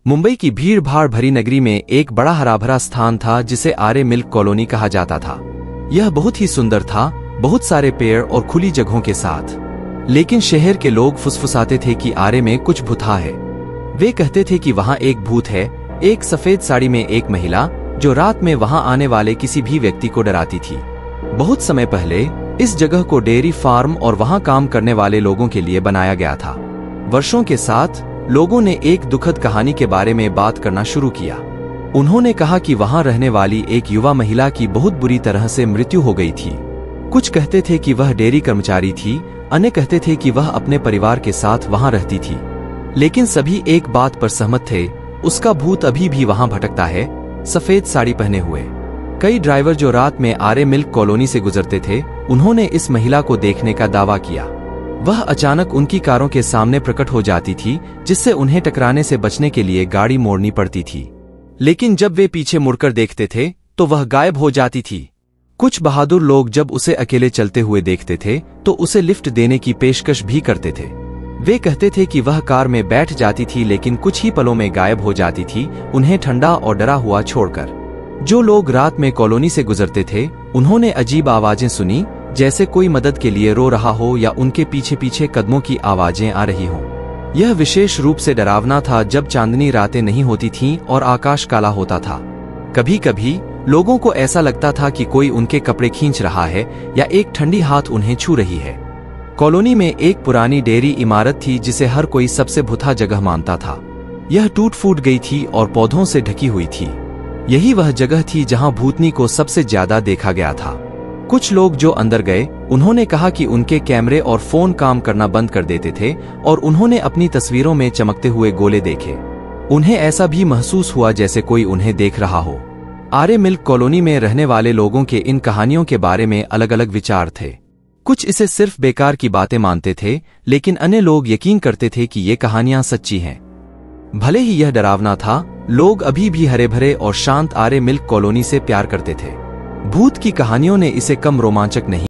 मुंबई की भीड़ भाड़ भरी नगरी में एक बड़ा हरा भरा स्थान था जिसे आर्य मिल्क कॉलोनी कहा जाता था। यह बहुत ही सुंदर था, बहुत सारे पेड़ और खुली जगहों के साथ। लेकिन शहर के लोग फुसफुसाते थे कि आर्य में कुछ भूता है। वे कहते थे कि वहाँ एक भूत है, एक सफेद साड़ी में एक महिला जो रात में वहाँ आने वाले किसी भी व्यक्ति को डराती थी। बहुत समय पहले इस जगह को डेयरी फार्म और वहाँ काम करने वाले लोगों के लिए बनाया गया था। वर्षों के साथ लोगों ने एक दुखद कहानी के बारे में बात करना शुरू किया। उन्होंने कहा कि वहां रहने वाली एक युवा महिला की बहुत बुरी तरह से मृत्यु हो गई थी। कुछ कहते थे कि वह डेयरी कर्मचारी थी, अन्य कहते थे कि वह अपने परिवार के साथ वहां रहती थी। लेकिन सभी एक बात पर सहमत थे, उसका भूत अभी भी वहां भटकता है, सफेद साड़ी पहने हुए। कई ड्राइवर जो रात में आर्य मिल्क कॉलोनी से गुजरते थे, उन्होंने इस महिला को देखने का दावा किया। वह अचानक उनकी कारों के सामने प्रकट हो जाती थी, जिससे उन्हें टकराने से बचने के लिए गाड़ी मोड़नी पड़ती थी। लेकिन जब वे पीछे मुड़कर देखते थे तो वह गायब हो जाती थी। कुछ बहादुर लोग जब उसे अकेले चलते हुए देखते थे तो उसे लिफ्ट देने की पेशकश भी करते थे। वे कहते थे कि वह कार में बैठ जाती थी लेकिन कुछ ही पलों में गायब हो जाती थी, उन्हें ठंडा और डरा हुआ छोड़कर। जो लोग रात में कॉलोनी से गुजरते थे, उन्होंने अजीब आवाजें सुनी, जैसे कोई मदद के लिए रो रहा हो या उनके पीछे पीछे कदमों की आवाजें आ रही हों। यह विशेष रूप से डरावना था जब चांदनी रातें नहीं होती थीं और आकाश काला होता था। कभी कभी लोगों को ऐसा लगता था कि कोई उनके कपड़े खींच रहा है या एक ठंडी हाथ उन्हें छू रही है। कॉलोनी में एक पुरानी डेयरी इमारत थी जिसे हर कोई सबसे भुता जगह मानता था। यह टूट फूट गई थी और पौधों से ढकी हुई थी। यही वह जगह थी जहां भूतनी को सबसे ज्यादा देखा गया था। कुछ लोग जो अंदर गए, उन्होंने कहा कि उनके कैमरे और फोन काम करना बंद कर देते थे और उन्होंने अपनी तस्वीरों में चमकते हुए गोले देखे। उन्हें ऐसा भी महसूस हुआ जैसे कोई उन्हें देख रहा हो। आर्य मिल्क कॉलोनी में रहने वाले लोगों के इन कहानियों के बारे में अलग अलग विचार थे। कुछ इसे सिर्फ बेकार की बातें मानते थे, लेकिन अन्य लोग यकीन करते थे कि ये कहानियां सच्ची हैं। भले ही यह डरावना था, लोग अभी भी हरे भरे और शांत आर्य मिल्क कॉलोनी से प्यार करते थे। भूत की कहानियों ने इसे कम रोमांचक नहीं